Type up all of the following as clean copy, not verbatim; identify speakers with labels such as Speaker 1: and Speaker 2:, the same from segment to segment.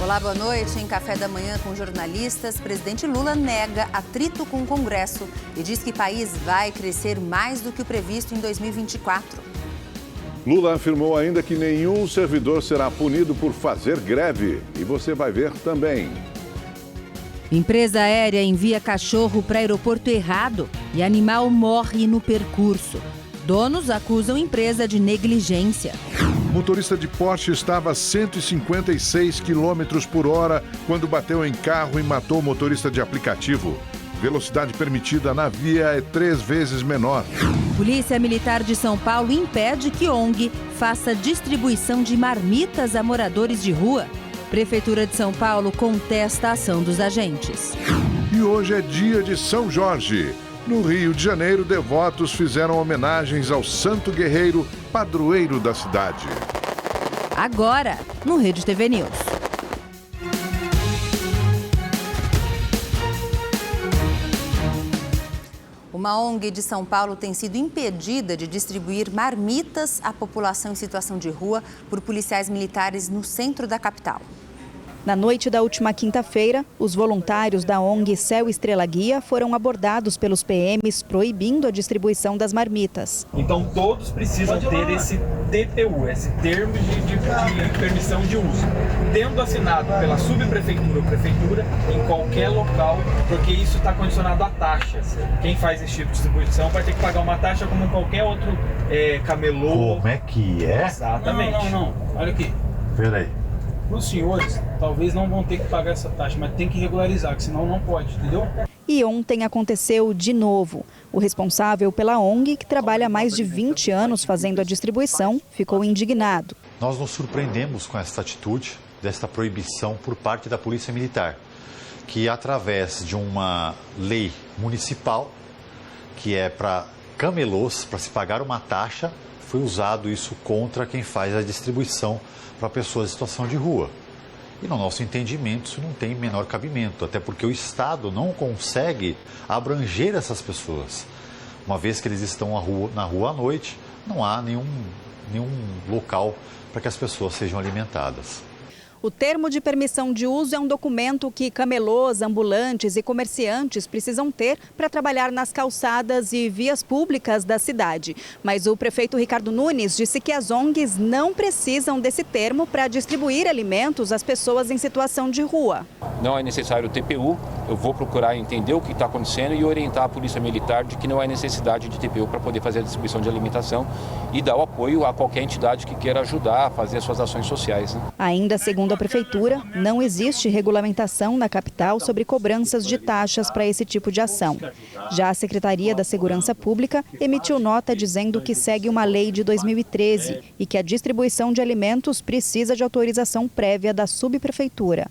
Speaker 1: Olá, boa noite. Em Café da Manhã com jornalistas, presidente Lula nega atrito com o Congresso e diz que o país vai crescer mais do que o previsto em 2024.
Speaker 2: Lula afirmou ainda que nenhum servidor será punido por fazer greve. E você vai ver também.
Speaker 3: Empresa aérea envia cachorro para aeroporto errado e animal morre no percurso. Donos acusam empresa de negligência.
Speaker 4: Motorista de Porsche estava a 156 km por hora quando bateu em carro e matou o motorista de aplicativo. Velocidade permitida na via é 3 vezes menor.
Speaker 3: Polícia Militar de São Paulo impede que ONG faça distribuição de marmitas a moradores de rua. Prefeitura de São Paulo contesta a ação dos agentes.
Speaker 4: E hoje é dia de São Jorge. No Rio de Janeiro, devotos fizeram homenagens ao santo guerreiro, padroeiro da cidade.
Speaker 3: Agora, no Rede TV News.
Speaker 1: Uma ONG de São Paulo tem sido impedida de distribuir marmitas à população em situação de rua por policiais militares no centro da capital.
Speaker 5: Na noite da última quinta-feira, os voluntários da ONG Céu Estrela Guia foram abordados pelos PMs proibindo a distribuição das marmitas.
Speaker 6: Então todos precisam ter esse TPU, esse termo de permissão de uso, tendo assinado pela subprefeitura ou prefeitura em qualquer local, porque isso está condicionado a taxas. Quem faz esse tipo de distribuição vai ter que pagar uma taxa como qualquer outro camelô.
Speaker 7: Como é que é?
Speaker 6: Exatamente.
Speaker 8: Não. Olha aqui.
Speaker 7: Peraí.
Speaker 8: Os senhores talvez não vão ter que pagar essa taxa, mas tem que regularizar, que senão não pode, entendeu?
Speaker 5: E ontem aconteceu de novo. O responsável pela ONG, que trabalha há mais de 20 anos fazendo a distribuição, ficou indignado.
Speaker 7: Nós nos surpreendemos com essa atitude, desta proibição por parte da Polícia Militar, que através de uma lei municipal, que é para camelôs, para se pagar uma taxa, foi usado isso contra quem faz a distribuição para pessoas em situação de rua. E no nosso entendimento isso não tem menor cabimento, até porque o Estado não consegue abranger essas pessoas. Uma vez que eles estão na rua à noite, não há nenhum local para que as pessoas sejam alimentadas.
Speaker 5: O termo de permissão de uso é um documento que camelôs, ambulantes e comerciantes precisam ter para trabalhar nas calçadas e vias públicas da cidade. Mas o prefeito Ricardo Nunes disse que as ONGs não precisam desse termo para distribuir alimentos às pessoas em situação de rua.
Speaker 9: Não é necessário o TPU, eu vou procurar entender o que está acontecendo e orientar a Polícia Militar de que não há necessidade de TPU para poder fazer a distribuição de alimentação e dar o apoio a qualquer entidade que queira ajudar a fazer as suas ações sociais.
Speaker 5: Ainda segundo a Prefeitura, não existe regulamentação na capital sobre cobranças de taxas para esse tipo de ação. Já a Secretaria da Segurança Pública emitiu nota dizendo que segue uma lei de 2013 e que a distribuição de alimentos precisa de autorização prévia da subprefeitura.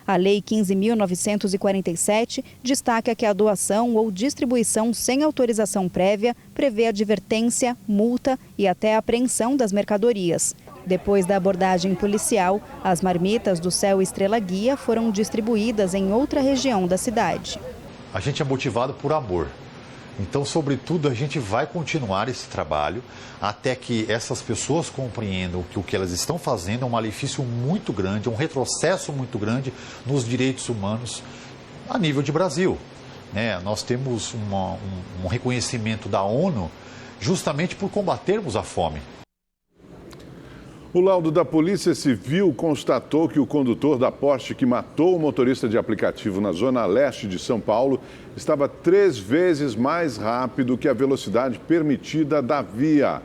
Speaker 5: A Lei 15.947 destaca que a doação ou distribuição sem autorização prévia prevê advertência, multa e até apreensão das mercadorias. Depois da abordagem policial, as marmitas do Céu Estrela Guia foram distribuídas em outra região da cidade.
Speaker 7: A gente é motivado por amor. Então, sobretudo, a gente vai continuar esse trabalho até que essas pessoas compreendam que o que elas estão fazendo é um malefício muito grande, um retrocesso muito grande nos direitos humanos a nível de Brasil. Nós temos um reconhecimento da ONU justamente por combatermos a fome.
Speaker 2: O laudo da Polícia Civil constatou que o condutor da Porsche que matou o motorista de aplicativo na zona leste de São Paulo estava 3 vezes mais rápido que a velocidade permitida da via.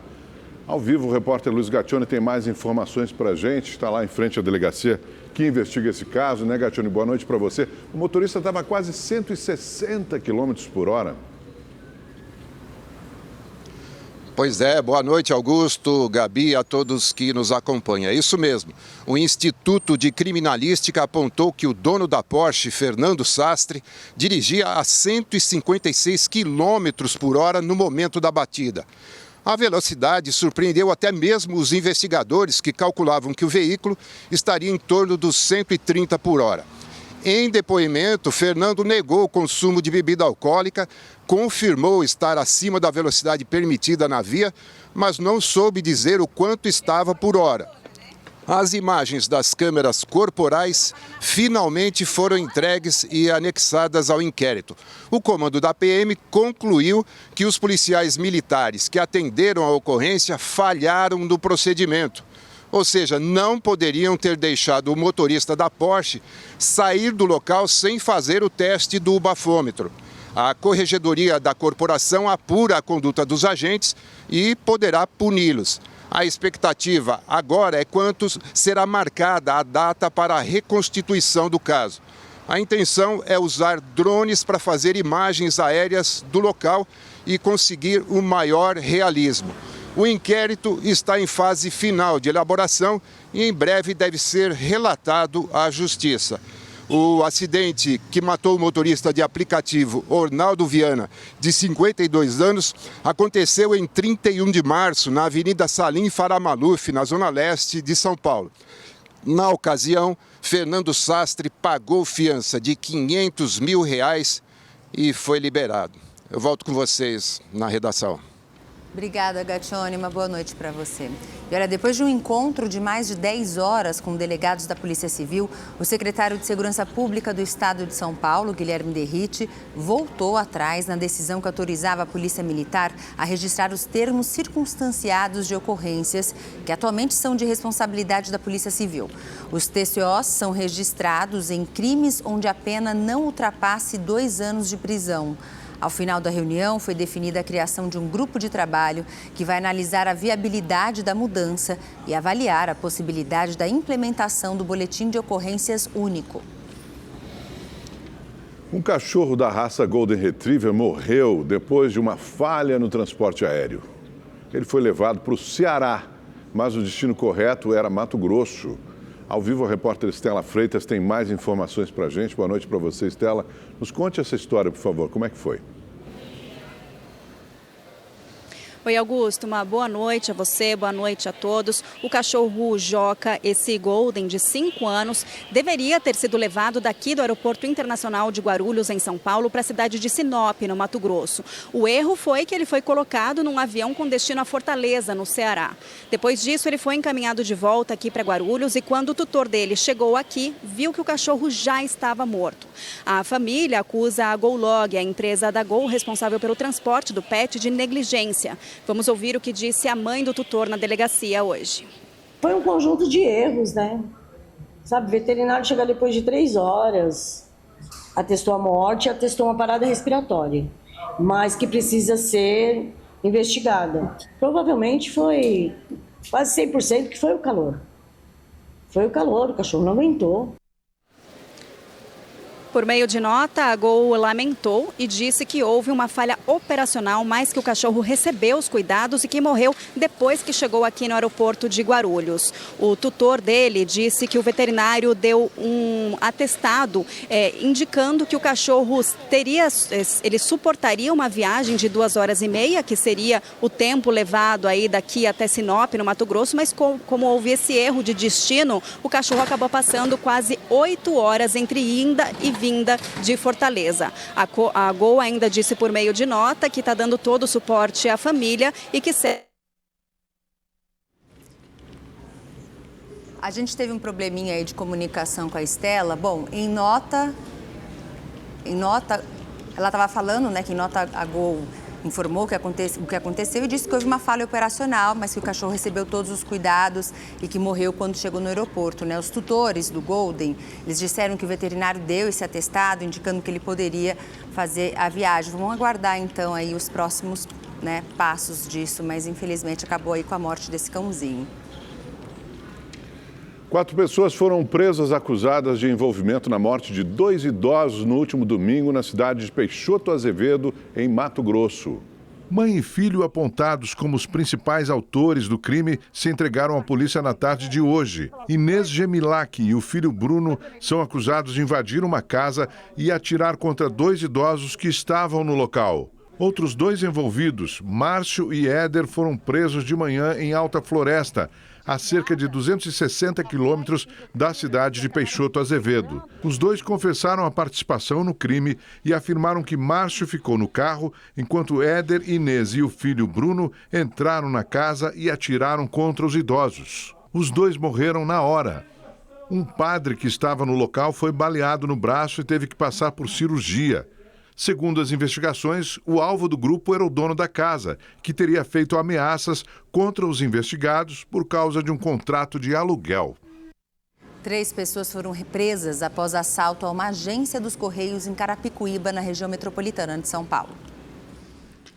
Speaker 2: Ao vivo, o repórter Luiz Gaccioni tem mais informações para a gente. Está lá em frente à delegacia que investiga esse caso, né, Gaccioni? Boa noite para você. O motorista estava a quase 160 km por hora.
Speaker 10: Pois é, boa noite, Augusto, Gabi, a todos que nos acompanham. É isso mesmo. O Instituto de Criminalística apontou que o dono da Porsche, Fernando Sastre, dirigia a 156 km por hora no momento da batida. A velocidade surpreendeu até mesmo os investigadores que calculavam que o veículo estaria em torno dos 130 por hora. Em depoimento, Fernando negou o consumo de bebida alcoólica, confirmou estar acima da velocidade permitida na via, mas não soube dizer o quanto estava por hora. As imagens das câmeras corporais finalmente foram entregues e anexadas ao inquérito. O comando da PM concluiu que os policiais militares que atenderam a ocorrência falharam no procedimento. Ou seja, não poderiam ter deixado o motorista da Porsche sair do local sem fazer o teste do bafômetro. A Corregedoria da Corporação apura a conduta dos agentes e poderá puni-los. A expectativa agora é quando será marcada a data para a reconstituição do caso. A intenção é usar drones para fazer imagens aéreas do local e conseguir um maior realismo. O inquérito está em fase final de elaboração e em breve deve ser relatado à Justiça. O acidente que matou o motorista de aplicativo Ornaldo Viana, de 52 anos, aconteceu em 31 de março, na Avenida Salim Farah Maluf, na zona leste de São Paulo. Na ocasião, Fernando Sastre pagou fiança de R$500 mil e foi liberado. Eu volto com vocês na redação.
Speaker 1: Obrigada, Gaccione. Uma boa noite para você. E olha, depois de um encontro de mais de 10 horas com delegados da Polícia Civil, o secretário de Segurança Pública do Estado de São Paulo, Guilherme Derrite, voltou atrás na decisão que autorizava a Polícia Militar a registrar os termos circunstanciados de ocorrências, que atualmente são de responsabilidade da Polícia Civil. Os TCOs são registrados em crimes onde a pena não ultrapasse 2 anos de prisão. Ao final da reunião, foi definida a criação de um grupo de trabalho que vai analisar a viabilidade da mudança e avaliar a possibilidade da implementação do boletim de ocorrências único.
Speaker 2: Um cachorro da raça Golden Retriever morreu depois de uma falha no transporte aéreo. Ele foi levado para o Ceará, mas o destino correto era Mato Grosso. Ao vivo, a repórter Estela Freitas tem mais informações para a gente. Boa noite para você, Estela. Nos conte essa história, por favor. Como é que foi?
Speaker 5: Oi, Augusto, uma boa noite a você, boa noite a todos. O cachorro Joca, esse Golden de 5 anos, deveria ter sido levado daqui do Aeroporto Internacional de Guarulhos, em São Paulo, para a cidade de Sinop, no Mato Grosso. O erro foi que ele foi colocado num avião com destino a Fortaleza, no Ceará. Depois disso, ele foi encaminhado de volta aqui para Guarulhos e quando o tutor dele chegou aqui, viu que o cachorro já estava morto. A família acusa a GoLog, a empresa da Gol, responsável pelo transporte do pet, de negligência. Vamos ouvir o que disse a mãe do tutor na delegacia hoje.
Speaker 11: Foi um conjunto de erros, né? Sabe, o veterinário chega depois de 3 horas, atestou a morte, atestou uma parada respiratória, mas que precisa ser investigada. Provavelmente foi quase 100% que foi o calor. Foi o calor, o cachorro não aguentou.
Speaker 5: Por meio de nota, a Gol lamentou e disse que houve uma falha operacional, mas que o cachorro recebeu os cuidados e que morreu depois que chegou aqui no aeroporto de Guarulhos. O tutor dele disse que o veterinário deu um atestado indicando que o cachorro ele suportaria uma viagem de 2 horas e meia, que seria o tempo levado aí daqui até Sinop, no Mato Grosso, mas como houve esse erro de destino, o cachorro acabou passando quase 8 horas entre ida e vinda de Fortaleza. A Gol ainda disse por meio de nota que está dando todo o suporte à família e que...
Speaker 1: A gente teve um probleminha aí de comunicação com a Estela. Bom, em nota, ela estava falando, né, que em nota a Gol informou o que aconteceu e disse que houve uma falha operacional, mas que o cachorro recebeu todos os cuidados e que morreu quando chegou no aeroporto, né? Os tutores do Golden, eles disseram que o veterinário deu esse atestado, indicando que ele poderia fazer a viagem. Vamos aguardar, então, aí os próximos, né, passos disso, mas infelizmente acabou aí com a morte desse cãozinho.
Speaker 2: 4 pessoas foram presas acusadas de envolvimento na morte de 2 idosos no último domingo na cidade de Peixoto Azevedo, em Mato Grosso.
Speaker 4: Mãe e filho, apontados como os principais autores do crime, se entregaram à polícia na tarde de hoje. Inês Gemilac e o filho Bruno são acusados de invadir uma casa e atirar contra 2 idosos que estavam no local. Outros 2 envolvidos, Márcio e Éder, foram presos de manhã em Alta Floresta, a cerca de 260 quilômetros da cidade de Peixoto Azevedo. Os 2 confessaram a participação no crime e afirmaram que Márcio ficou no carro enquanto Éder, Inês e o filho Bruno entraram na casa e atiraram contra os idosos. Os dois morreram na hora. Um padre que estava no local foi baleado no braço e teve que passar por cirurgia. Segundo as investigações, o alvo do grupo era o dono da casa, que teria feito ameaças contra os investigados por causa de um contrato de aluguel.
Speaker 1: 3 pessoas foram presas após assalto a uma agência dos Correios em Carapicuíba, na região metropolitana de São Paulo.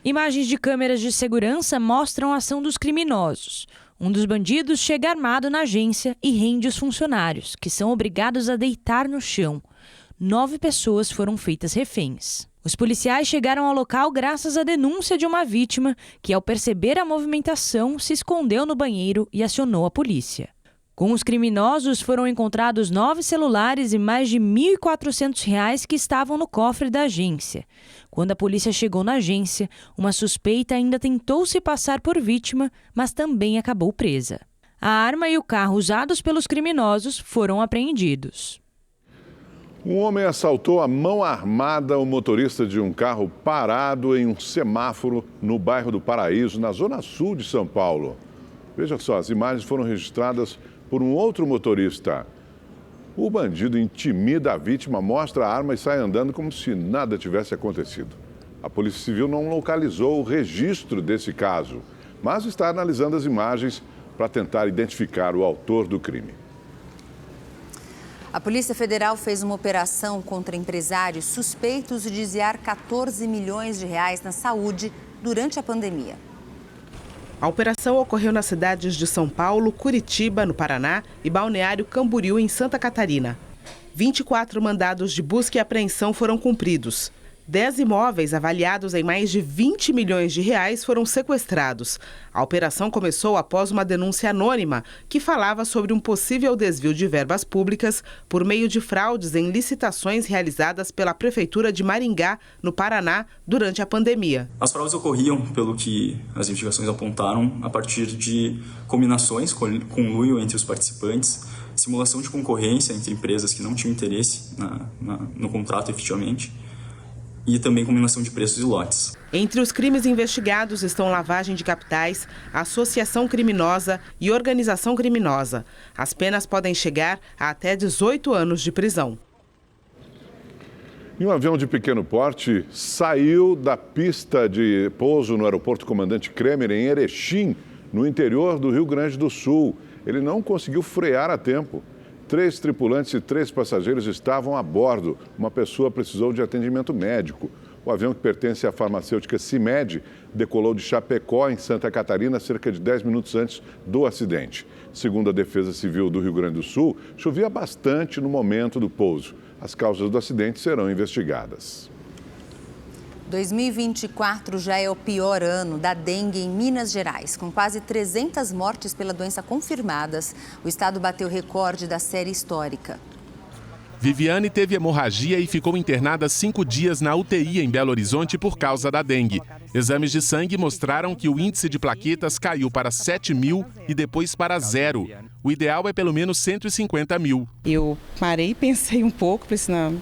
Speaker 12: Imagens de câmeras de segurança mostram a ação dos criminosos. Um dos bandidos chega armado na agência e rende os funcionários, que são obrigados a deitar no chão. 9 pessoas foram feitas reféns. Os policiais chegaram ao local graças à denúncia de uma vítima que, ao perceber a movimentação, se escondeu no banheiro e acionou a polícia. Com os criminosos foram encontrados 9 celulares e mais de R$ 1.400 que estavam no cofre da agência. Quando a polícia chegou na agência, uma suspeita ainda tentou se passar por vítima, mas também acabou presa. A arma e o carro usados pelos criminosos foram apreendidos.
Speaker 2: Um homem assaltou a mão armada o motorista de um carro parado em um semáforo no bairro do Paraíso, na zona sul de São Paulo. Veja só, as imagens foram registradas por um outro motorista. O bandido intimida a vítima, mostra a arma e sai andando como se nada tivesse acontecido. A Polícia Civil não localizou o registro desse caso, mas está analisando as imagens para tentar identificar o autor do crime.
Speaker 1: A Polícia Federal fez uma operação contra empresários suspeitos de desviar 14 milhões de reais na saúde durante a pandemia.
Speaker 13: A operação ocorreu nas cidades de São Paulo, Curitiba, no Paraná, e Balneário Camboriú, em Santa Catarina. 24 mandados de busca e apreensão foram cumpridos. 10 imóveis avaliados em mais de 20 milhões de reais foram sequestrados. A operação começou após uma denúncia anônima que falava sobre um possível desvio de verbas públicas por meio de fraudes em licitações realizadas pela Prefeitura de Maringá, no Paraná, durante a pandemia.
Speaker 14: As fraudes ocorriam, pelo que as investigações apontaram, a partir de combinações, conluio entre os participantes, simulação de concorrência entre empresas que não tinham interesse no contrato efetivamente, e também combinação de preços e lotes.
Speaker 13: Entre os crimes investigados estão lavagem de capitais, associação criminosa e organização criminosa. As penas podem chegar a até 18 anos de prisão.
Speaker 2: E um avião de pequeno porte saiu da pista de pouso no aeroporto Comandante Kremer, em Erechim, no interior do Rio Grande do Sul. Ele não conseguiu frear a tempo. 3 tripulantes e 3 passageiros estavam a bordo. Uma pessoa precisou de atendimento médico. O avião, que pertence à farmacêutica CIMED, decolou de Chapecó, em Santa Catarina, cerca de 10 minutos antes do acidente. Segundo a Defesa Civil do Rio Grande do Sul, chovia bastante no momento do pouso. As causas do acidente serão investigadas.
Speaker 1: 2024 já é o pior ano da dengue em Minas Gerais. Com quase 300 mortes pela doença confirmadas, o estado bateu recorde da série histórica.
Speaker 15: Viviane teve hemorragia e ficou internada 5 dias na UTI em Belo Horizonte por causa da dengue. Exames de sangue mostraram que o índice de plaquetas caiu para 7.000 e depois para 0. O ideal é pelo menos 150.000.
Speaker 16: Eu parei e pensei um pouco, pensei, não,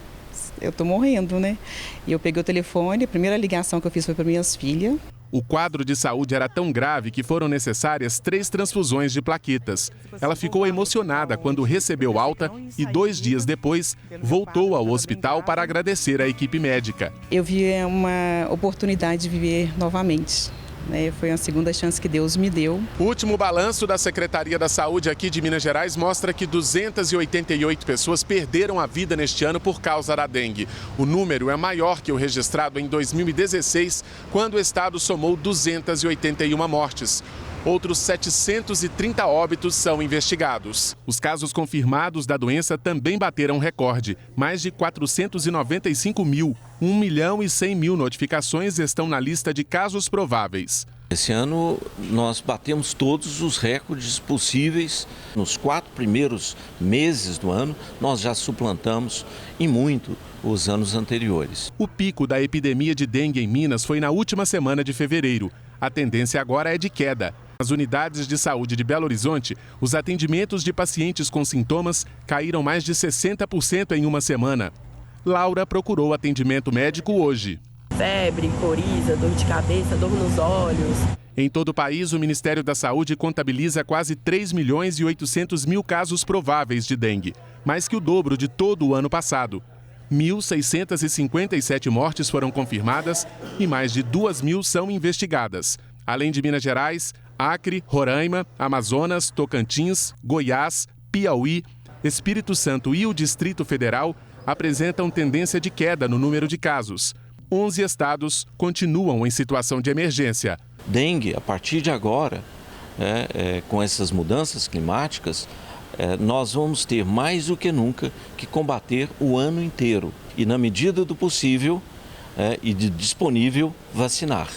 Speaker 16: eu tô morrendo, né? E eu peguei o telefone, a primeira ligação que eu fiz foi para minhas filhas.
Speaker 15: O quadro de saúde era tão grave que foram necessárias 3 transfusões de plaquetas. Ela ficou emocionada quando recebeu alta e 2 dias depois voltou ao hospital para agradecer à equipe médica.
Speaker 16: Eu vi uma oportunidade de viver novamente. Foi a segunda chance que Deus me deu.
Speaker 15: O último balanço da Secretaria da Saúde aqui de Minas Gerais mostra que 288 pessoas perderam a vida neste ano por causa da dengue. O número é maior que o registrado em 2016, quando o estado somou 281 mortes. Outros 730 óbitos são investigados. Os casos confirmados da doença também bateram recorde. Mais de 495 mil. 1.100.000 notificações estão na lista de casos prováveis.
Speaker 17: Esse ano nós batemos todos os recordes possíveis. Nos 4 primeiros meses do ano, nós já suplantamos em muito os anos anteriores.
Speaker 15: O pico da epidemia de dengue em Minas foi na última semana de fevereiro. A tendência agora é de queda. Nas unidades de saúde de Belo Horizonte, os atendimentos de pacientes com sintomas caíram mais de 60% em uma semana. Laura procurou atendimento médico hoje.
Speaker 18: Febre, coriza, dor de cabeça, dor nos olhos.
Speaker 15: Em todo o país, o Ministério da Saúde contabiliza quase 3.800.000 casos prováveis de dengue, mais que o dobro de todo o ano passado. 1.657 mortes foram confirmadas e mais de 2.000 são investigadas. Além de Minas Gerais, Acre, Roraima, Amazonas, Tocantins, Goiás, Piauí, Espírito Santo e o Distrito Federal apresentam tendência de queda no número de casos. 11 estados continuam em situação de emergência.
Speaker 17: Dengue, a partir de agora, com essas mudanças climáticas, nós vamos ter mais do que nunca que combater o ano inteiro e, na medida do possível e de disponível, vacinar.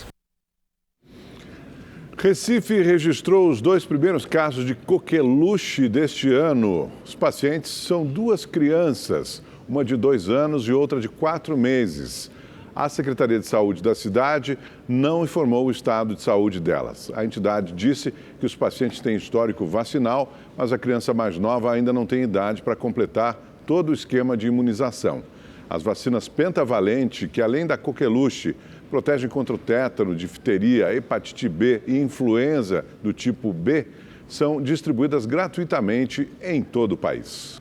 Speaker 2: Recife registrou os 2 primeiros casos de coqueluche deste ano. Os pacientes são 2 crianças, uma de 2 anos e outra de 4 meses. A Secretaria de Saúde da cidade não informou o estado de saúde delas. A entidade disse que os pacientes têm histórico vacinal, mas a criança mais nova ainda não tem idade para completar todo o esquema de imunização. As vacinas pentavalente, que além da coqueluche, protegem contra o tétano, difteria, hepatite B e influenza do tipo B, são distribuídas gratuitamente em todo o país.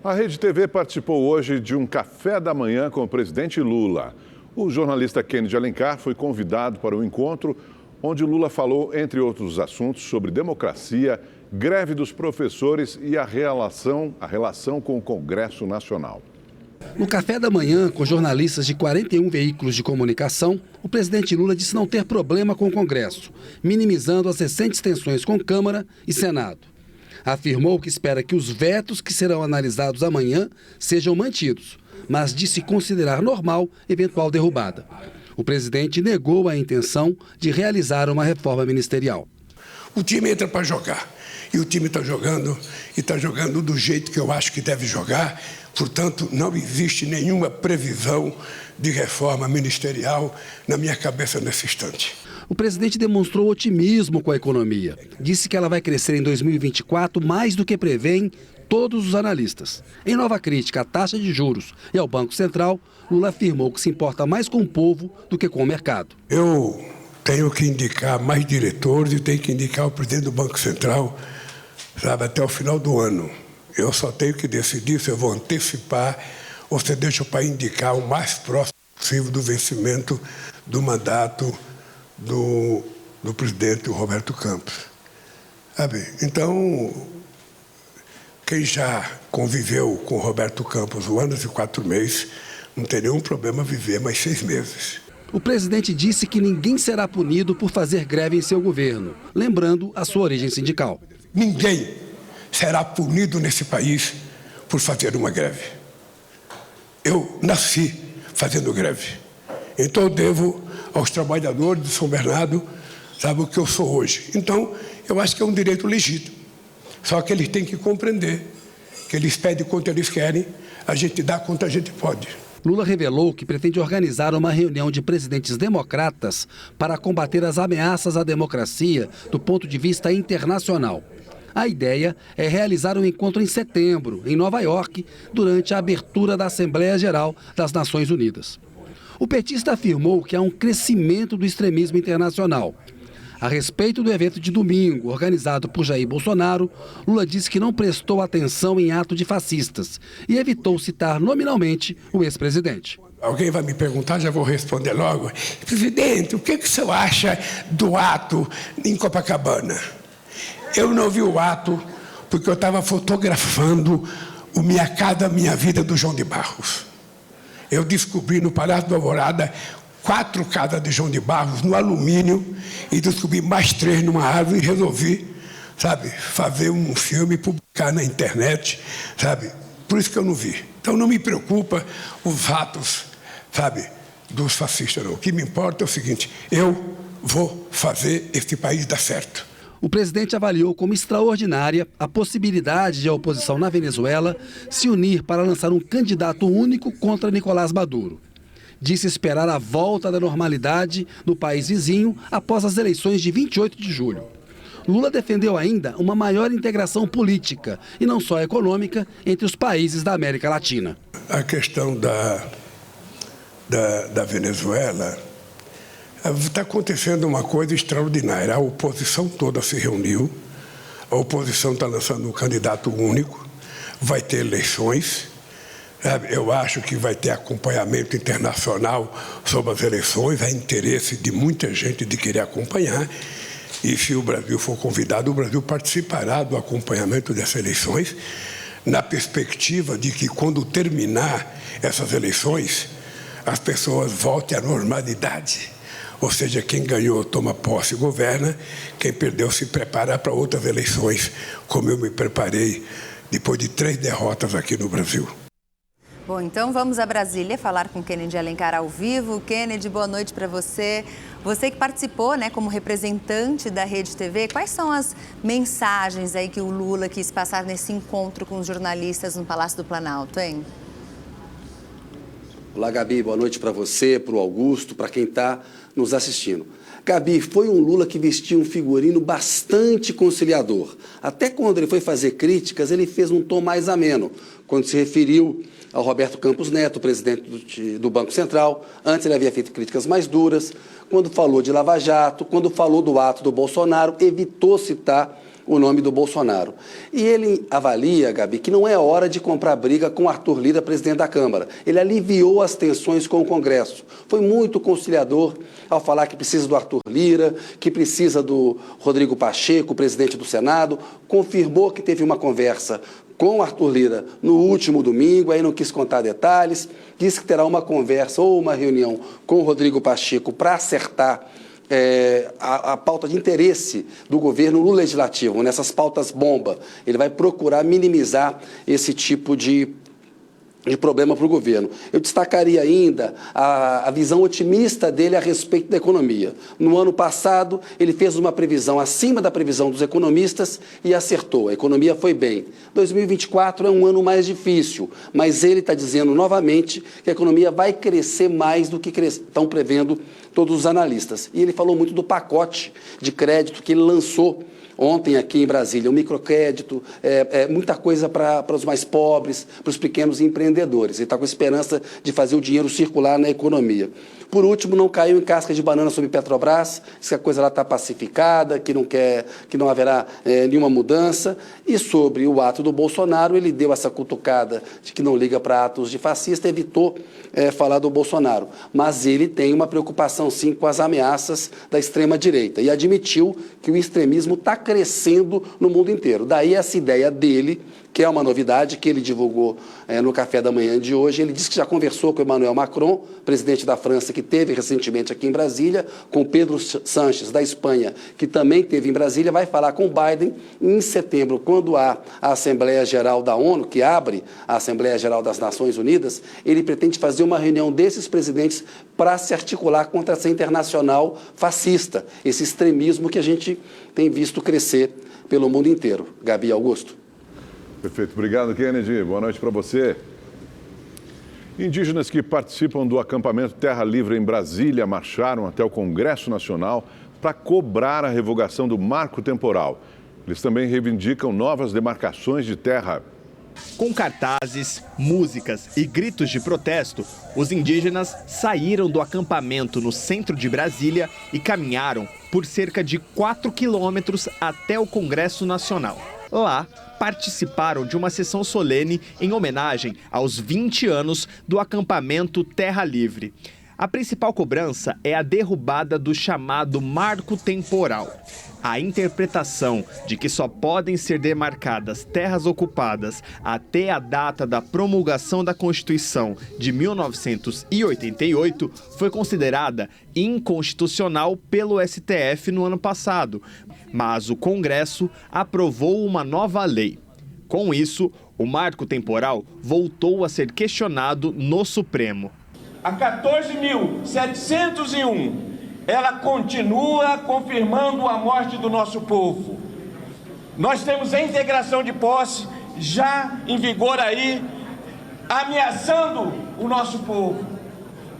Speaker 2: A Rede TV participou hoje de um café da manhã com o presidente Lula. O jornalista Kennedy Alencar foi convidado para o encontro, onde Lula falou, entre outros assuntos, sobre democracia, greve dos professores e a relação com o Congresso Nacional.
Speaker 18: No café da manhã, com jornalistas de 41 veículos de comunicação, o presidente Lula disse não ter problema com o Congresso, minimizando as recentes tensões com Câmara e Senado. Afirmou que espera que os vetos que serão analisados amanhã sejam mantidos, mas disse considerar normal eventual derrubada. O presidente negou a intenção de realizar uma reforma ministerial.
Speaker 19: O time entra para jogar, e o time está jogando do jeito que eu acho que deve jogar. Portanto, não existe nenhuma previsão de reforma ministerial na minha cabeça nesse instante.
Speaker 18: O presidente demonstrou otimismo com a economia. Disse que ela vai crescer em 2024 mais do que prevêem todos os analistas. Em nova crítica à taxa de juros e ao Banco Central, Lula afirmou que se importa mais com o povo do que com o mercado.
Speaker 19: Eu tenho que indicar mais diretores e tenho que indicar o presidente do Banco Central, até o final do ano. Eu só tenho que decidir se eu vou antecipar ou se deixo para indicar o mais próximo possível do vencimento do mandato do presidente Roberto Campos. Então, quem já conviveu com o Roberto Campos 1 ano e 4 meses, não tem nenhum problema viver mais 6 meses.
Speaker 18: O presidente disse que ninguém será punido por fazer greve em seu governo, lembrando a sua origem sindical.
Speaker 19: Ninguém será punido nesse país por fazer uma greve. Eu nasci fazendo greve. Então eu devo aos trabalhadores de São Bernardo, o que eu sou hoje. Então, eu acho que é um direito legítimo. Só que eles têm que compreender que eles pedem quanto eles querem, a gente dá quanto a gente pode.
Speaker 18: Lula revelou que pretende organizar uma reunião de presidentes democratas para combater as ameaças à democracia do ponto de vista internacional. A ideia é realizar um encontro em setembro, em Nova York, durante a abertura da Assembleia Geral das Nações Unidas. O petista afirmou que há um crescimento do extremismo internacional. A respeito do evento de domingo, organizado por Jair Bolsonaro, Lula disse que não prestou atenção em ato de fascistas e evitou citar nominalmente o ex-presidente.
Speaker 19: Alguém vai me perguntar, já vou responder logo. Presidente, o que o senhor acha do ato em Copacabana? Eu não vi o ato porque eu estava fotografando o Minha Casa Minha Vida do João de Barros. Eu descobri no Palácio do Alvorada 4 casas de João de Barros no alumínio e descobri mais 3 numa árvore e resolvi, fazer um filme e publicar na internet, Por isso que eu não vi. Então não me preocupa os atos, dos fascistas não. O que me importa é o seguinte, eu vou fazer esse país dar certo.
Speaker 18: O presidente avaliou como extraordinária a possibilidade de a oposição na Venezuela se unir para lançar um candidato único contra Nicolás Maduro. Disse esperar a volta da normalidade no país vizinho após as eleições de 28 de julho. Lula defendeu ainda uma maior integração política e não só econômica entre os países da América Latina.
Speaker 19: A questão da Venezuela Está acontecendo uma coisa extraordinária. A oposição toda se reuniu, a oposição está lançando um candidato único, vai ter eleições. Eu acho que vai ter acompanhamento internacional sobre as eleições, há interesse de muita gente de querer acompanhar. E se o Brasil for convidado, o Brasil participará do acompanhamento dessas eleições, na perspectiva de que, quando terminar essas eleições, as pessoas voltem à normalidade. Ou seja, quem ganhou toma posse e governa, quem perdeu se prepara para outras eleições, como eu me preparei depois de 3 derrotas aqui no Brasil.
Speaker 1: Bom, então vamos a Brasília falar com Kennedy Alencar ao vivo. Kennedy, boa noite para você. Você que participou, né, como representante da Rede TV, quais são as mensagens aí que o Lula quis passar nesse encontro com os jornalistas no Palácio do Planalto, hein?
Speaker 20: Olá, Gabi, boa noite para você, para o Augusto, para quem está nos assistindo. Gabi, foi um Lula que vestia um figurino bastante conciliador. Até quando ele foi fazer críticas, ele fez um tom mais ameno, quando se referiu ao Roberto Campos Neto, presidente do Banco Central. Antes ele havia feito críticas mais duras. Quando falou de Lava Jato, quando falou do ato do Bolsonaro, evitou citar o nome do Bolsonaro. E ele avalia, Gabi, que não é hora de comprar briga com Arthur Lira, presidente da Câmara. Ele aliviou as tensões com o Congresso. Foi muito conciliador ao falar que precisa do Arthur Lira, que precisa do Rodrigo Pacheco, presidente do Senado. Confirmou que teve uma conversa com o Arthur Lira no último domingo, aí não quis contar detalhes. Disse que terá uma conversa ou uma reunião com o Rodrigo Pacheco para acertar a pauta de interesse do governo no legislativo, nessas pautas bomba. Ele vai procurar minimizar esse tipo de problema para o governo. Eu destacaria ainda a visão otimista dele a respeito da economia. No ano passado, ele fez uma previsão acima da previsão dos economistas e acertou. A economia foi bem. 2024 é um ano mais difícil, mas ele está dizendo novamente que a economia vai crescer mais do que estão prevendo todos os analistas. E ele falou muito do pacote de crédito que ele lançou ontem aqui em Brasília, o microcrédito, muita coisa para os mais pobres, para os pequenos empreendedores. Ele está com esperança de fazer o dinheiro circular na economia. Por último, não caiu em casca de banana sobre Petrobras, diz que a coisa lá está pacificada, que não haverá nenhuma mudança. E sobre o ato do Bolsonaro, ele deu essa cutucada de que não liga para atos de fascista, evitou falar do Bolsonaro. Mas ele tem uma preocupação, sim, com as ameaças da extrema-direita e admitiu que o extremismo está crescendo no mundo inteiro. Daí essa ideia dele, que é uma novidade que ele divulgou no café da manhã de hoje. Ele disse que já conversou com Emmanuel Macron, presidente da França, que esteve recentemente aqui em Brasília, com Pedro Sánchez, da Espanha, que também esteve em Brasília, vai falar com Biden em setembro, quando há a Assembleia Geral da ONU, que abre a Assembleia Geral das Nações Unidas. Ele pretende fazer uma reunião desses presidentes para se articular contra essa internacional fascista, esse extremismo que a gente tem visto crescer pelo mundo inteiro. Gabi, Augusto.
Speaker 2: Perfeito. Obrigado, Kennedy. Boa noite para você. Indígenas que participam do acampamento Terra Livre em Brasília marcharam até o Congresso Nacional para cobrar a revogação do marco temporal. Eles também reivindicam novas demarcações de terra.
Speaker 21: Com cartazes, músicas e gritos de protesto, os indígenas saíram do acampamento no centro de Brasília e caminharam por cerca de 4 quilômetros até o Congresso Nacional. Lá, participaram de uma sessão solene em homenagem aos 20 anos do acampamento Terra Livre. A principal cobrança é a derrubada do chamado marco temporal. A interpretação de que só podem ser demarcadas terras ocupadas até a data da promulgação da Constituição de 1988 foi considerada inconstitucional pelo STF no ano passado, mas o Congresso aprovou uma nova lei. Com isso, o marco temporal voltou a ser questionado no Supremo.
Speaker 22: A 14.701, ela continua confirmando a morte do nosso povo. Nós temos a integração de posse já em vigor aí, ameaçando o nosso povo.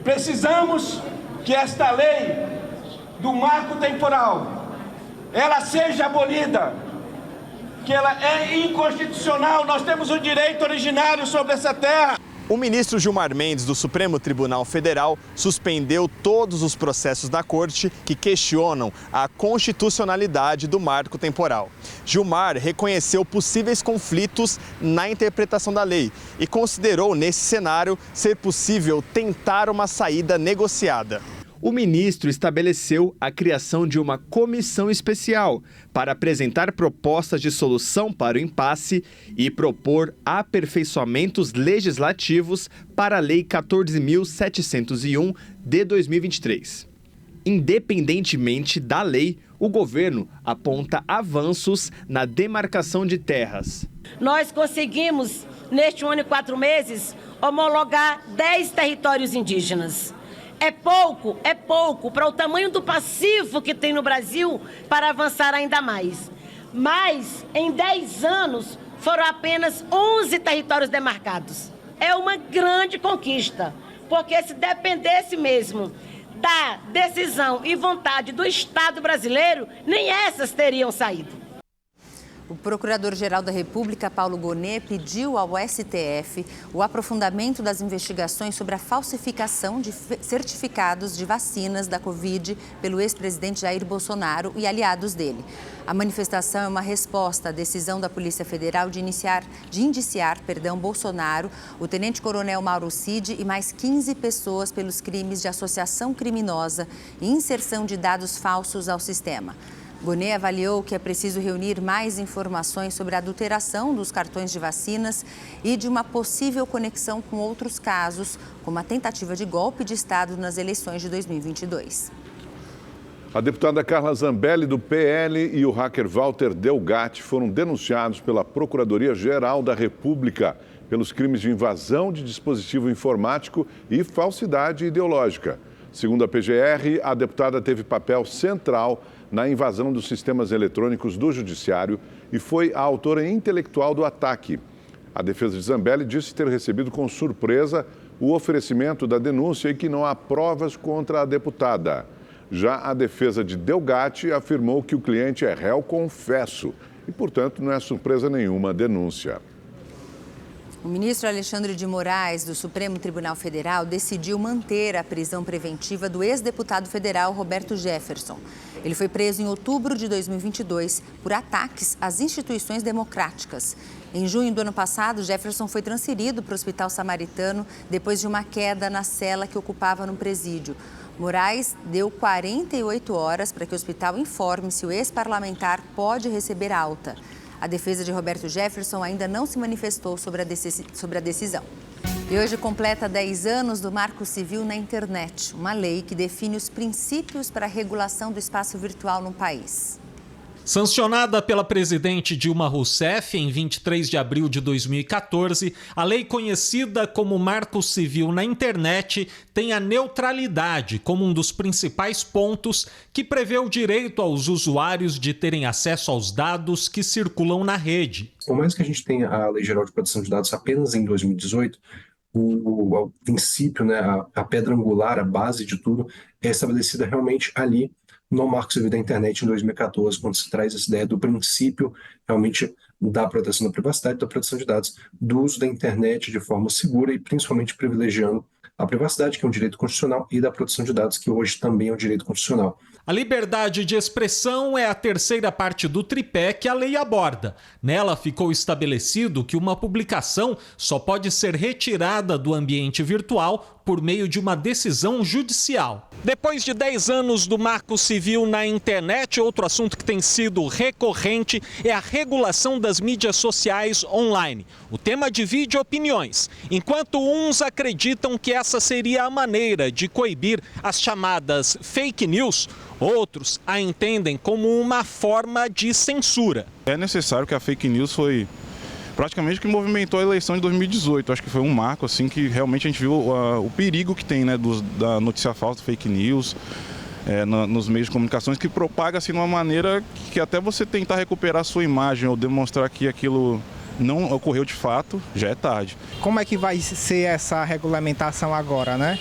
Speaker 22: Precisamos que esta lei do marco temporal, ela seja abolida, que ela é inconstitucional. Nós temos o direito originário sobre essa terra.
Speaker 21: O ministro Gilmar Mendes, do Supremo Tribunal Federal, suspendeu todos os processos da corte que questionam a constitucionalidade do marco temporal. Gilmar reconheceu possíveis conflitos na interpretação da lei e considerou, nesse cenário, ser possível tentar uma saída negociada. O ministro estabeleceu a criação de uma comissão especial para apresentar propostas de solução para o impasse e propor aperfeiçoamentos legislativos para a Lei 14.701 de 2023. Independentemente da lei, o governo aponta avanços na demarcação de terras.
Speaker 3: Nós conseguimos, neste 1 ano e 4 meses, homologar 10 territórios indígenas. É pouco para o tamanho do passivo que tem no Brasil para avançar ainda mais. Mas, em 10 anos, foram apenas 11 territórios demarcados. É uma grande conquista, porque se dependesse mesmo da decisão e vontade do Estado brasileiro, nem essas teriam saído.
Speaker 1: O Procurador-Geral da República, Paulo Gonet, pediu ao STF o aprofundamento das investigações sobre a falsificação de certificados de vacinas da Covid pelo ex-presidente Jair Bolsonaro e aliados dele. A manifestação é uma resposta à decisão da Polícia Federal de indiciar Bolsonaro, o tenente-coronel Mauro Cid e mais 15 pessoas pelos crimes de associação criminosa e inserção de dados falsos ao sistema. Gonet avaliou que é preciso reunir mais informações sobre a adulteração dos cartões de vacinas e de uma possível conexão com outros casos, como a tentativa de golpe de Estado nas eleições de 2022.
Speaker 2: A deputada Carla Zambelli, do PL, e o hacker Walter Delgatti foram denunciados pela Procuradoria-Geral da República pelos crimes de invasão de dispositivo informático e falsidade ideológica. Segundo a PGR, a deputada teve papel central na invasão dos sistemas eletrônicos do Judiciário e foi a autora intelectual do ataque. A defesa de Zambelli disse ter recebido com surpresa o oferecimento da denúncia e que não há provas contra a deputada. Já a defesa de Delgatti afirmou que o cliente é réu confesso e, portanto, não é surpresa nenhuma a denúncia.
Speaker 1: O ministro Alexandre de Moraes, do Supremo Tribunal Federal, decidiu manter a prisão preventiva do ex-deputado federal Roberto Jefferson. Ele foi preso em outubro de 2022 por ataques às instituições democráticas. Em junho do ano passado, Jefferson foi transferido para o Hospital Samaritano depois de uma queda na cela que ocupava no presídio. Moraes deu 48 horas para que o hospital informe se o ex-parlamentar pode receber alta. A defesa de Roberto Jefferson ainda não se manifestou sobre a decisão. E hoje completa 10 anos do Marco Civil na Internet, uma lei que define os princípios para a regulação do espaço virtual no país.
Speaker 6: Sancionada pela presidente Dilma Rousseff em 23 de abril de 2014, a lei conhecida como Marco Civil na Internet tem a neutralidade como um dos principais pontos que prevê o direito aos usuários de terem acesso aos dados que circulam na rede.
Speaker 23: Por mais que a gente tenha a Lei Geral de Proteção de Dados apenas em 2018, o princípio, a pedra angular, a base de tudo, é estabelecida realmente ali no Marco Civil da Internet em 2014, quando se traz essa ideia do princípio realmente da proteção da privacidade, da proteção de dados, do uso da internet de forma segura e principalmente privilegiando a privacidade, que é um direito constitucional, e da proteção de dados, que hoje também é um direito constitucional.
Speaker 6: A liberdade de expressão é a terceira parte do tripé que a lei aborda. Nela ficou estabelecido que uma publicação só pode ser retirada do ambiente virtual por meio de uma decisão judicial. Depois de 10 anos do Marco Civil na internet, outro assunto que tem sido recorrente é a regulação das mídias sociais online. O tema divide opiniões. Enquanto uns acreditam que essa seria a maneira de coibir as chamadas fake news, outros a entendem como uma forma de censura.
Speaker 24: É necessário que a fake news foi praticamente que movimentou a eleição de 2018. Acho que foi um marco assim que realmente a gente viu o perigo que tem, da notícia falsa, fake news, nos meios de comunicações, que propaga assim de uma maneira que até você tentar recuperar a sua imagem ou demonstrar que aquilo não ocorreu de fato, já é tarde.
Speaker 25: Como é que vai ser essa regulamentação agora, né?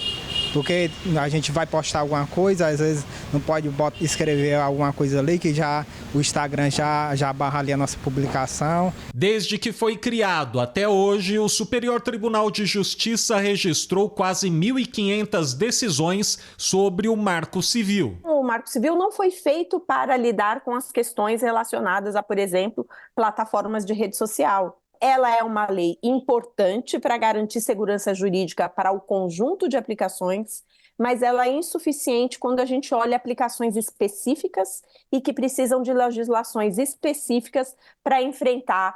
Speaker 25: Porque a gente vai postar alguma coisa, às vezes não pode escrever alguma coisa ali que já o Instagram já barra ali a nossa publicação.
Speaker 6: Desde que foi criado até hoje, o Superior Tribunal de Justiça registrou quase 1.500 decisões sobre o Marco Civil.
Speaker 7: O Marco Civil não foi feito para lidar com as questões relacionadas a, por exemplo, plataformas de rede social. Ela é uma lei importante para garantir segurança jurídica para o conjunto de aplicações, mas ela é insuficiente quando a gente olha aplicações específicas e que precisam de legislações específicas para enfrentar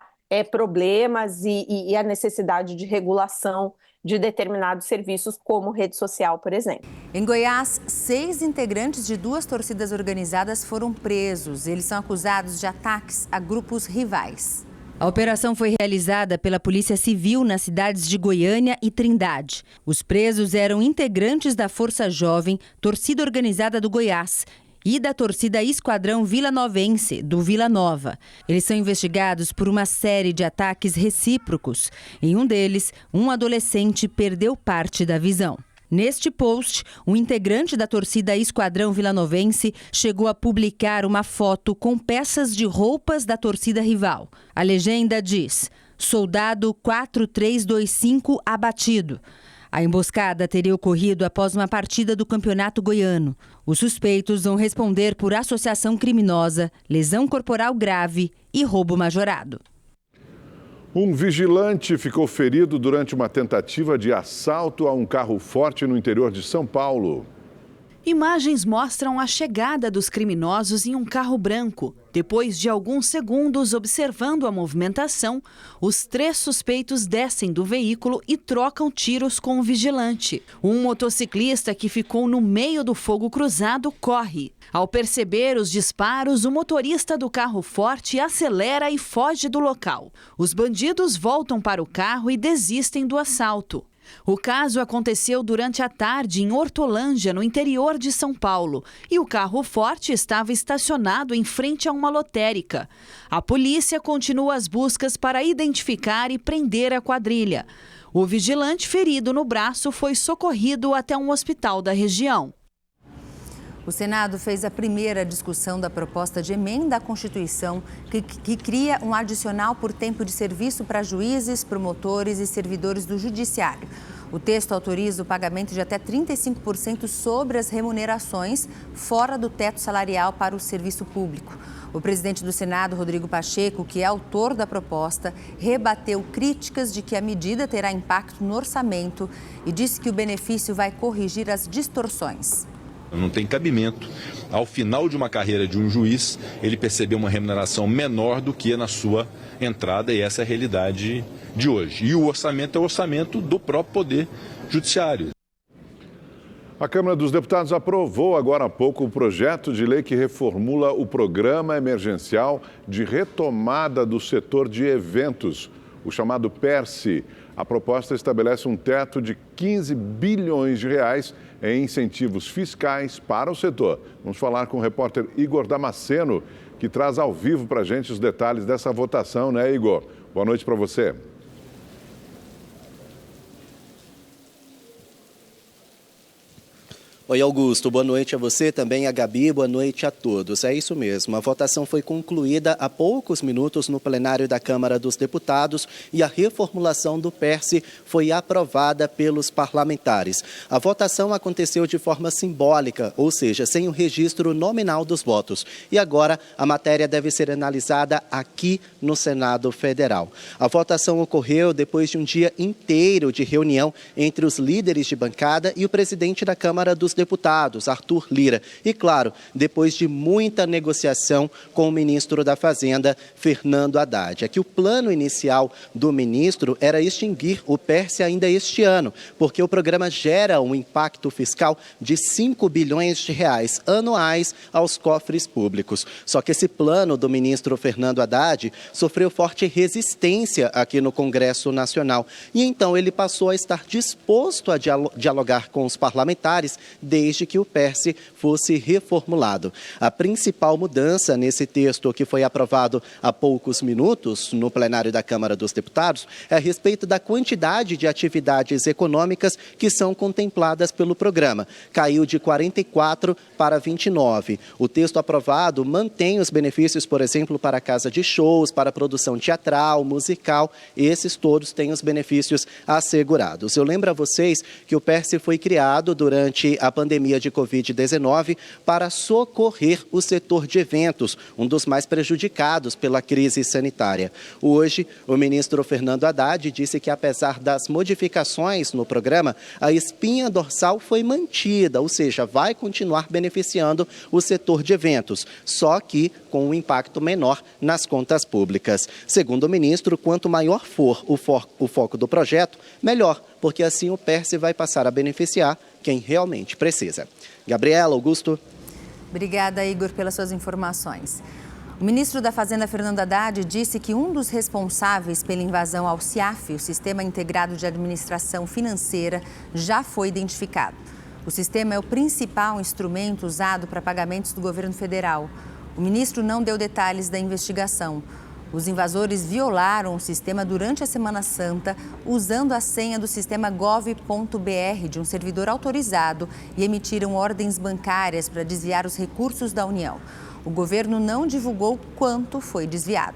Speaker 7: problemas e a necessidade de regulação de determinados serviços, como rede social, por exemplo.
Speaker 1: Em Goiás, 6 integrantes de 2 torcidas organizadas foram presos. Eles são acusados de ataques a grupos rivais. A operação foi realizada pela Polícia Civil nas cidades de Goiânia e Trindade. Os presos eram integrantes da Força Jovem, torcida organizada do Goiás, e da torcida Esquadrão Vilanovense, do Vila Nova. Eles são investigados por uma série de ataques recíprocos. Em um deles, um adolescente perdeu parte da visão. Neste post, um integrante da torcida Esquadrão Vilanovense chegou a publicar uma foto com peças de roupas da torcida rival. A legenda diz: "Soldado 4325 abatido". A emboscada teria ocorrido após uma partida do Campeonato Goiano. Os suspeitos vão responder por associação criminosa, lesão corporal grave e roubo majorado.
Speaker 2: Um vigilante ficou ferido durante uma tentativa de assalto a um carro forte no interior de São Paulo.
Speaker 8: Imagens mostram a chegada dos criminosos em um carro branco. Depois de alguns segundos observando a movimentação, os 3 suspeitos descem do veículo e trocam tiros com o vigilante. Um motociclista que ficou no meio do fogo cruzado corre. Ao perceber os disparos, o motorista do carro forte acelera e foge do local. Os bandidos voltam para o carro e desistem do assalto. O caso aconteceu durante a tarde em Hortolândia, no interior de São Paulo, e o carro forte estava estacionado em frente a uma lotérica. A polícia continua as buscas para identificar e prender a quadrilha. O vigilante ferido no braço foi socorrido até um hospital da região.
Speaker 1: O Senado fez a primeira discussão da proposta de emenda à Constituição que cria um adicional por tempo de serviço para juízes, promotores e servidores do Judiciário. O texto autoriza o pagamento de até 35% sobre as remunerações fora do teto salarial para o serviço público. O presidente do Senado, Rodrigo Pacheco, que é autor da proposta, rebateu críticas de que a medida terá impacto no orçamento e disse que o benefício vai corrigir as distorções.
Speaker 9: Não tem cabimento, ao final de uma carreira de um juiz, ele perceber uma remuneração menor do que na sua entrada, e essa é a realidade de hoje. E o orçamento é o orçamento do próprio Poder Judiciário.
Speaker 2: A Câmara dos Deputados aprovou agora há pouco o projeto de lei que reformula o Programa Emergencial de Retomada do Setor de Eventos, o chamado PERSE. A proposta estabelece um teto de 15 bilhões de reais em incentivos fiscais para o setor. Vamos falar com o repórter Igor Damasceno, que traz ao vivo para a gente os detalhes dessa votação, né, Igor? Boa noite para você.
Speaker 10: Oi, Augusto. Boa noite a você, também a Gabi. Boa noite a todos. É isso mesmo. A votação foi concluída há poucos minutos no plenário da Câmara dos Deputados e a reformulação do PERSE foi aprovada pelos parlamentares. A votação aconteceu de forma simbólica, ou seja, sem o registro nominal dos votos. E agora a matéria deve ser analisada aqui no Senado Federal. A votação ocorreu depois de um dia inteiro de reunião entre os líderes de bancada e o presidente da Câmara dos Deputados, Arthur Lira. E, claro, depois de muita negociação com o ministro da Fazenda, Fernando Haddad. É que o plano inicial do ministro era extinguir o PERSE ainda este ano, porque o programa gera um impacto fiscal de 5 bilhões de reais anuais aos cofres públicos. Só que esse plano do ministro Fernando Haddad sofreu forte resistência aqui no Congresso Nacional. E então ele passou a estar disposto a dialogar com os parlamentares desde que o PERSE fosse reformulado. A principal mudança nesse texto que foi aprovado há poucos minutos no plenário da Câmara dos Deputados é a respeito da quantidade de atividades econômicas que são contempladas pelo programa. Caiu de 44 para 29. O texto aprovado mantém os benefícios, por exemplo, para a casa de shows, para a produção teatral, musical. Esses todos têm os benefícios assegurados. Eu lembro a vocês que o PERSE foi criado durante a pandemia de Covid-19 para socorrer o setor de eventos, um dos mais prejudicados pela crise sanitária. Hoje, o ministro Fernando Haddad disse que, apesar das modificações no programa, a espinha dorsal foi mantida, ou seja, vai continuar beneficiando o setor de eventos, só que com um impacto menor nas contas públicas. Segundo o ministro, quanto maior for o foco do projeto, melhor, porque assim o PERSE vai passar a beneficiar quem realmente precisa. Gabriela, Augusto.
Speaker 1: Obrigada, Igor, pelas suas informações. O ministro da Fazenda, Fernando Haddad, disse que um dos responsáveis pela invasão ao SIAF, o Sistema Integrado de Administração Financeira, já foi identificado. O sistema é o principal instrumento usado para pagamentos do governo federal. O ministro não deu detalhes da investigação. Os invasores violaram o sistema durante a Semana Santa, usando a senha do sistema gov.br de um servidor autorizado e emitiram ordens bancárias para desviar os recursos da União. O governo não divulgou quanto foi desviado.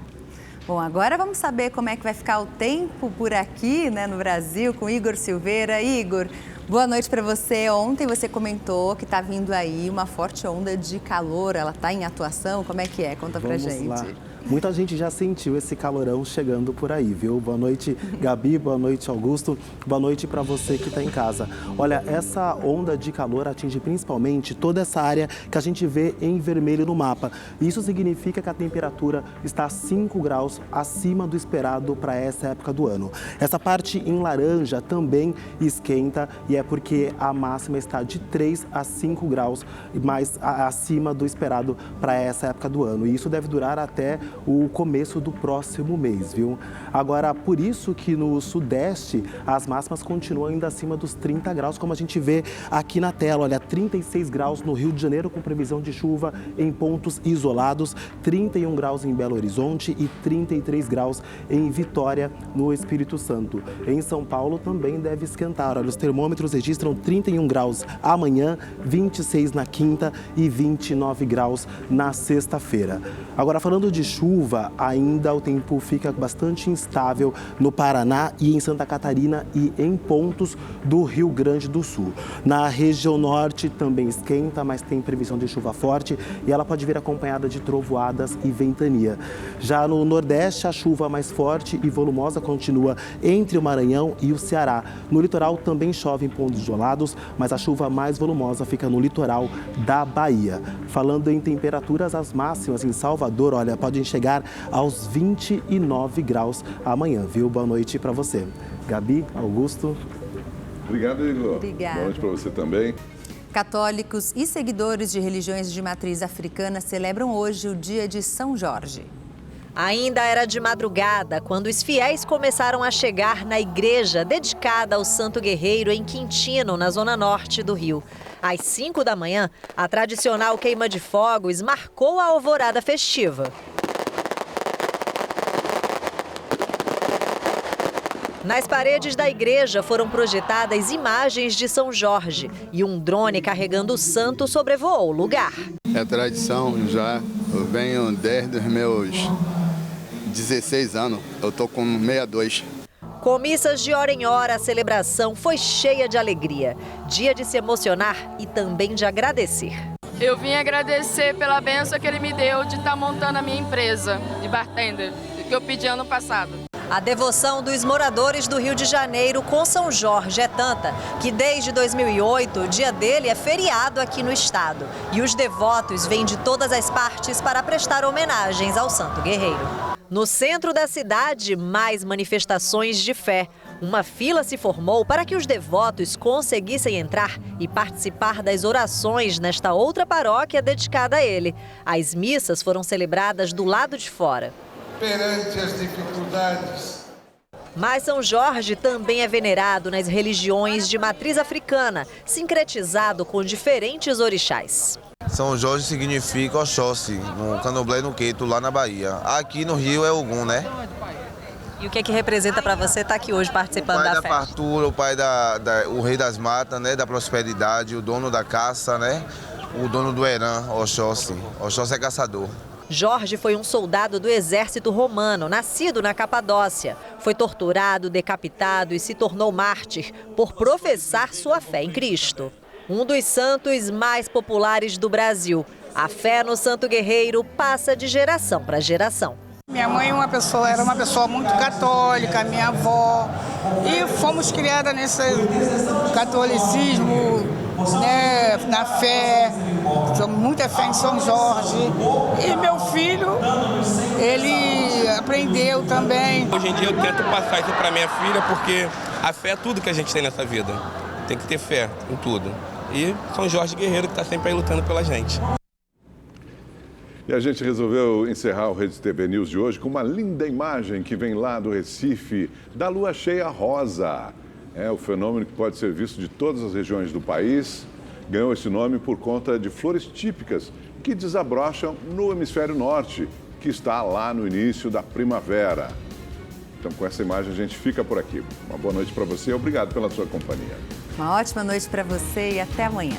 Speaker 1: Bom, agora vamos saber como é que vai ficar o tempo por aqui, no Brasil, com Igor Silveira. Igor, boa noite para você. Ontem você comentou que está vindo aí uma forte onda de calor. Ela está em atuação? Como é que é? Conta pra gente.
Speaker 4: Lá. Muita gente já sentiu esse calorão chegando por aí, viu? Boa noite, Gabi, boa noite, Augusto, boa noite para você que está em casa. Olha, essa onda de calor atinge principalmente toda essa área que a gente vê em vermelho no mapa. Isso significa que a temperatura está 5 graus acima do esperado para essa época do ano. Essa parte em laranja também esquenta e é porque a máxima está de 3 a 5 graus mais acima do esperado para essa época do ano. E isso deve durar até o começo do próximo mês, viu? Agora, por isso que no sudeste as máximas continuam ainda acima dos 30 graus, como a gente vê aqui na tela. Olha, 36 graus no Rio de Janeiro com previsão de chuva em pontos isolados, 31 graus em Belo Horizonte e 33 graus em Vitória, no Espírito Santo. Em São Paulo também deve esquentar. Olha, os termômetros registram 31 graus amanhã, 26 na quinta e 29 graus na sexta-feira. Agora, falando de chuva, ainda o tempo fica bastante instável no Paraná e em Santa Catarina e em pontos do Rio Grande do Sul. Na região norte também esquenta, mas tem previsão de chuva forte e ela pode vir acompanhada de trovoadas e ventania. Já no nordeste, a chuva mais forte e volumosa continua entre o Maranhão e o Ceará. No litoral também chove em pontos isolados, mas a chuva mais volumosa fica no litoral da Bahia. Falando em temperaturas, as máximas em Salvador, olha, podem chegar aos 29 graus amanhã, viu? Boa noite para você. Gabi, Augusto.
Speaker 2: Obrigado, Igor.
Speaker 1: Obrigada.
Speaker 2: Boa noite para você também.
Speaker 1: Católicos e seguidores de religiões de matriz africana celebram hoje o dia de São Jorge.
Speaker 5: Ainda era de madrugada quando os fiéis começaram a chegar na igreja dedicada ao Santo Guerreiro em Quintino, na zona norte do Rio. Às 5 da manhã, a tradicional queima de fogos marcou a alvorada festiva. Nas paredes da igreja foram projetadas imagens de São Jorge e um drone carregando o santo sobrevoou o lugar.
Speaker 11: É tradição já, eu venho desde os meus 16 anos, eu tô com 62.
Speaker 5: Com missas de hora em hora, a celebração foi cheia de alegria. Dia de se emocionar e também de agradecer.
Speaker 12: Eu vim agradecer pela bênção que ele me deu de estar montando a minha empresa de bartender, que eu pedi ano passado.
Speaker 5: A devoção dos moradores do Rio de Janeiro com São Jorge é tanta que desde 2008 o dia dele é feriado aqui no estado. E os devotos vêm de todas as partes para prestar homenagens ao Santo Guerreiro. No centro da cidade, mais manifestações de fé. Uma fila se formou para que os devotos conseguissem entrar e participar das orações nesta outra paróquia dedicada a ele. As missas foram celebradas do lado de fora.
Speaker 14: Perante as dificuldades,
Speaker 5: Mas São Jorge também é venerado nas religiões de matriz africana, sincretizado com diferentes orixás.
Speaker 13: São Jorge significa Oxóssi, no Candomblé e no Queto, lá na Bahia. Aqui no Rio é Ogum, né?
Speaker 5: E o que representa para você estar aqui hoje participando da festa?
Speaker 13: O pai da fartura, o pai o rei das matas, né? Da prosperidade, o dono da caça, né? O dono do Herã, Oxóssi. Oxóssi é caçador.
Speaker 5: Jorge foi um soldado do exército romano, nascido na Capadócia. Foi torturado, decapitado e se tornou mártir por professar sua fé em Cristo. Um dos santos mais populares do Brasil. A fé no Santo Guerreiro passa de geração para geração.
Speaker 14: Minha mãe era uma pessoa muito católica, minha avó, e fomos criadas nesse catolicismo, né, na fé, muita fé em São Jorge. E meu filho, ele aprendeu também.
Speaker 15: Hoje em dia eu tento passar isso para minha filha, porque a fé é tudo que a gente tem nessa vida. Tem que ter fé em tudo. E São Jorge Guerreiro que está sempre aí lutando pela gente.
Speaker 2: E a gente resolveu encerrar o Rede TV News de hoje com uma linda imagem que vem lá do Recife, da lua cheia rosa. É o fenômeno que pode ser visto de todas as regiões do país. Ganhou esse nome por conta de flores típicas que desabrocham no hemisfério norte, que está lá no início da primavera. Então, com essa imagem, a gente fica por aqui. Uma boa noite para você e obrigado pela sua companhia.
Speaker 1: Uma ótima noite para você e até amanhã.